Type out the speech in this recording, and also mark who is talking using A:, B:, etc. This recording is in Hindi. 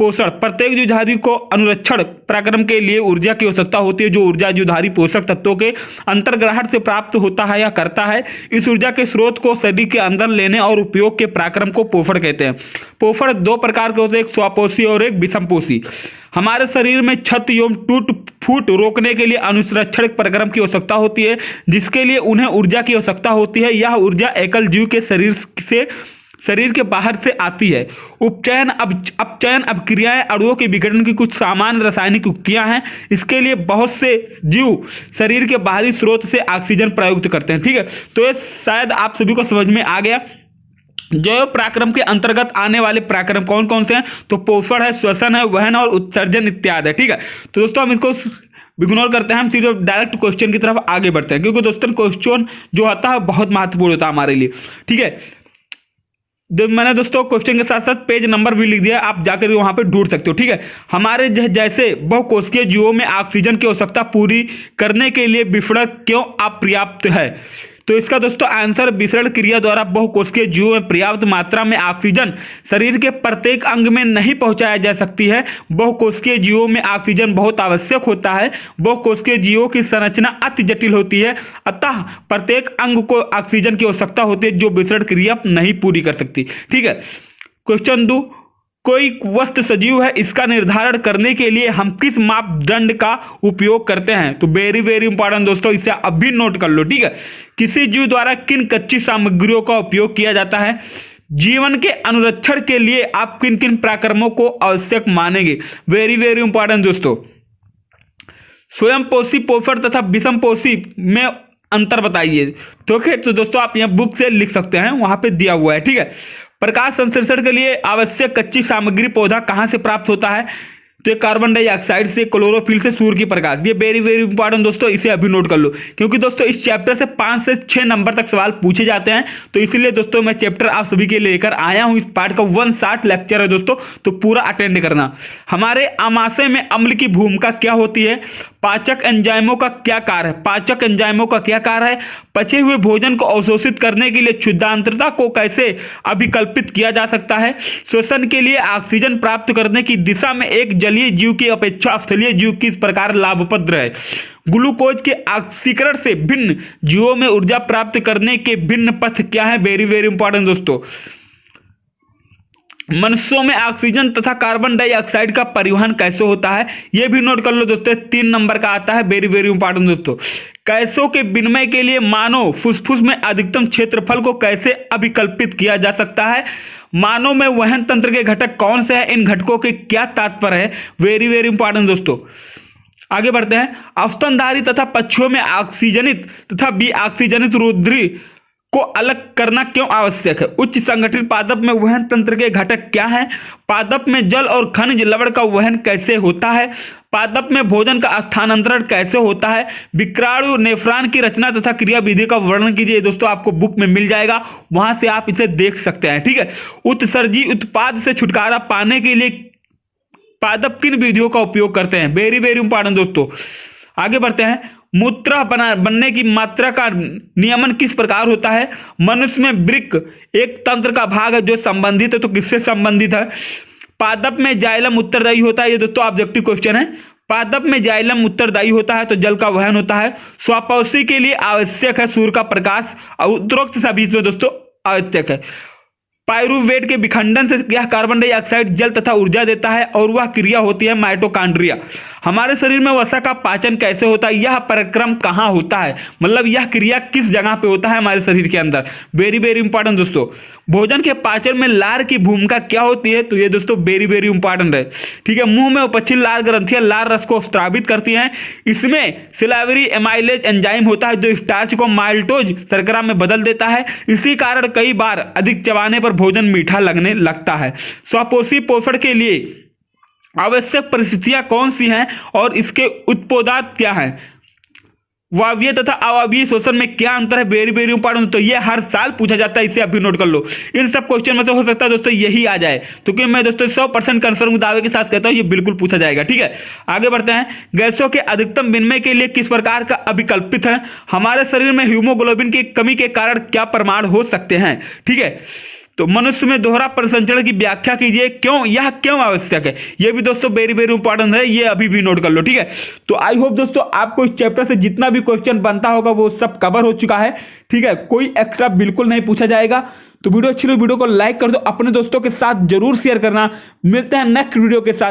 A: पोषण, प्रत्येक जीवधारी को अनुरक्षण पराक्रम के लिए ऊर्जा की आवश्यकता होती है। जो ऊर्जा जीवधारी पोषक तत्वों के अंतर्ग्रहण से प्राप्त होता है या करता है, इस ऊर्जा के स्रोत को शरीर के अंदर लेने और उपयोग के पराक्रम को पोषण कहते हैं। पोषण दो प्रकार के होते हैं, एक स्वपोषी और एक विषमपोषी। हमारे शरीर में क्षत एवं टूट फूट रोकने के लिए अनुसंरक्षण पराक्रम की आवश्यकता होती है, जिसके लिए उन्हें ऊर्जा की आवश्यकता होती है। यह ऊर्जा एकल जीव के शरीर के बाहर से आती है। उपचयन, अपचयन, अपक्रियाएं अणुओं के विघटन की कुछ सामान्य रासायनिक युक्तियां हैं। इसके लिए बहुत से जीव शरीर के बाहरी स्रोत से ऑक्सीजन प्रयुक्त करते हैं। ठीक है, तो ये शायद आप सभी को समझ में आ गया। जैव पराक्रम के अंतर्गत आने वाले पराक्रम कौन कौन से हैं? तो पोषण है, श्वसन है, वहन और उत्सर्जन इत्यादि है। ठीक है, तो दोस्तों हम इसको इग्नोर करते हैं, हम सिर्फ डायरेक्ट क्वेश्चन की तरफ आगे बढ़ते हैं, क्योंकि दोस्तों क्वेश्चन जो आता है बहुत महत्वपूर्ण होता है हमारे लिए। ठीक है, मैंने दोस्तों क्वेश्चन के साथ साथ पेज नंबर भी लिख दिया, आप जाकर वहां पे ढूंढ सकते हो। ठीक है, हमारे जैसे बहुकोशिकीय जीवों में ऑक्सीजन की आवश्यकता पूरी करने के लिए विसरण क्यों अपर्याप्त है? तो इसका दोस्तों आंसर, विसरण क्रिया द्वारा बहुकोशिकीय जीवों में पर्याप्त मात्रा में ऑक्सीजन शरीर के प्रत्येक अंग में नहीं पहुंचाया जा सकती है। बहुकोशिकीय जीवों में ऑक्सीजन बहुत आवश्यक होता है। बहुकोशिकीय जीवों की संरचना अति जटिल होती है, अतः प्रत्येक अंग को ऑक्सीजन की आवश्यकता होती है, जो विसरण क्रिया नहीं पूरी कर सकती। ठीक है, क्वेश्चन 2, कोई वस्तु सजीव है, इसका निर्धारण करने के लिए हम किस मापदंड का उपयोग करते हैं? तो वेरी वेरी इंपॉर्टेंट दोस्तों, इसे अभी नोट कर लो। ठीक है, किसी जीव द्वारा किन कच्ची सामग्रियों का उपयोग किया जाता है? जीवन के अनुरक्षण के लिए आप किन किन पराक्रमों को आवश्यक मानेंगे? वेरी वेरी इंपॉर्टेंट दोस्तों, स्वयंपोषी, पोषण तथा विषमपोषी में अंतर बताइए। तो दोस्तों आप यहाँ बुक से लिख सकते हैं, वहां पे दिया हुआ है। ठीक है, प्रकाश संश्लेषण के लिए आवश्यक कच्ची सामग्री पौधा कहां से प्राप्त होता है? तो कार्बन डाइऑक्साइड से, क्लोरोफिल से, सूर्य की प्रकाश। ये वेरी वेरी इंपॉर्टेंट दोस्तों, इसे अभी नोट कर लो, क्योंकि दोस्तों इस चैप्टर से 5 से 6 नंबर तक सवाल पूछे जाते हैं। तो इसलिए दोस्तों मैं चैप्टर आप सभी के लिए लेकर आया हूं। इस पार्ट का 1 शॉर्ट लेक्चर है दोस्तों, तो पूरा अटेंड करना। हमारे आमाशय में अम्ल की भूमिका क्या होती है? पाचक एंजाइमों का क्या कार्य है? पाचक एंजाइमों का क्या कार्य है? पचे हुए भोजन को अवशोषित करने के लिए क्षुद्रांतरता को कैसे अभिकल्पित किया जा सकता है? श्वसन के लिए ऑक्सीजन प्राप्त करने की दिशा में एक जलीय जीव की अपेक्षा स्थलीय जीव किस प्रकार लाभप्रद है? ग्लूकोज के ऑक्सीकरण से भिन्न जीवों में ऊर्जा प्राप्त करने के भिन्न पथ क्या है? वेरी वेरी इंपॉर्टेंट दोस्तों, मनुष्यों में ऑक्सीजन तथा कार्बन डाइऑक्साइड का परिवहन कैसे होता है? यह भी नोट कर लो दोस्तों, 3 नंबर का आता है। वेरी वेरी इंपॉर्टेंट दोस्तों, गैसों के विनिमय के लिए मानव फुसफुस में अधिकतम क्षेत्रफल को कैसे अभिकल्पित किया जा सकता है? मानव में वहन तंत्र के घटक कौन से हैं? इन घटकों के क्या तात्पर्य है? वेरी वेरी इंपॉर्टेंट दोस्तों, आगे बढ़ते हैं। स्तनधारी तथा पक्षियों में ऑक्सीजनित तथा विऑक्सीजनित रुधिर को अलग करना क्यों आवश्यक है? उच्च संगठित पादप में वहन तंत्र के घटक क्या हैं? पादप में जल और खनिज लवण का वहन कैसे होता है? पादप में भोजन का स्थानांतरण कैसे होता है? विक्राणु नेफ्रॉन की रचना तथा क्रिया विधि का वर्णन कीजिए। दोस्तों आपको बुक में मिल जाएगा, वहां से आप इसे देख सकते हैं। ठीक है, उत्सर्जी उत्पाद से छुटकारा पाने के लिए पादप किन विधियों का उपयोग करते हैं? वेरी वेरी इंपॉर्टेंट दोस्तों, आगे बढ़ते हैं। मूत्र बनने की मात्रा का नियमन किस प्रकार होता है? मनुष्य में वृक्क एक तंत्र का भाग है जो संबंधित है, तो किससे संबंधित है? पादप में जाइलम उत्तरदायी होता है। ये दोस्तों ऑब्जेक्टिव क्वेश्चन है। पादप में जाइलम उत्तरदायी होता है तो जल का वहन होता है। स्वपोषी के लिए आवश्यक है सूर्य का प्रकाश, और उपरोक्त सभी में दोस्तों आवश्यक है। पाइरुवेट के विखंडन से यह कार्बन डाइऑक्साइड जल तथा ऊर्जा देता है, और वह क्रिया होती है माइटोकॉन्ड्रिया। हमारे शरीर में वसा का पाचन कैसे होता है? यह पराक्रम कहाँ होता है? मतलब यह क्रिया किस जगह पे होता है हमारे शरीर के अंदर? वेरी वेरी इंपॉर्टेंट दोस्तों, भोजन के पाचन में लार की भूमिका क्या होती है? तो ये दोस्तों वेरी वेरी इंपॉर्टेंट है। ठीक है, मुंह में उपस्थित लार ग्रंथियां लार रस को स्रावित करती हैं। इसमें सिलावरी एमाइलेज एंजाइम होता है जो स्टार्च को माल्टोज शर्करा में बदल देता है। इसी कारण कई बार अधिक चबाने पर भोजन मीठा लगने लगता है। स्वपोषी पोषण के लिए आवश्यक परिस्थितियां कौन सी हैं और इसके उत्पादात क्या हैं? वायवीय तथा अवायवीय श्वसन में क्या अंतर है? Very very important. तो ये हर साल पूछा जाता है, इसे अभी नोट कर लो। इन सब क्वेश्चन में से हो सकता है दोस्तों यही आ जाए, तो कि मैं दोस्तों 100% कंफर्म दावे के साथ कहता हूं ये बिल्कुल पूछा जाएगा। ठीक है, आगे बढ़ते हैं। गैसों के अधिकतम विनिमय के लिए किस प्रकार का अभिकल्पित है? हमारे शरीर में हीमोग्लोबिन की कमी के कारण क्या प्रमाण हो सकते हैं? ठीक है, तो मनुष्य में दोहरा परिसंचरण की व्याख्या कीजिए, क्यों, यह क्यों आवश्यक है। ये भी दोस्तों वेरी वेरी इंपॉर्टेंट है, ये अभी भी नोट कर लो, ठीक है। तो आई होप दोस्तों आपको इस चैप्टर से जितना भी क्वेश्चन बनता होगा वो सब कवर हो चुका है, ठीक है। कोई एक्स्ट्रा बिल्कुल नहीं पूछा जाएगा। तो वीडियो अच्छी लगी वीडियो को लाइक कर दो, अपने दोस्तों के साथ जरूर शेयर करना। मिलते हैं नेक्स्ट वीडियो के साथ।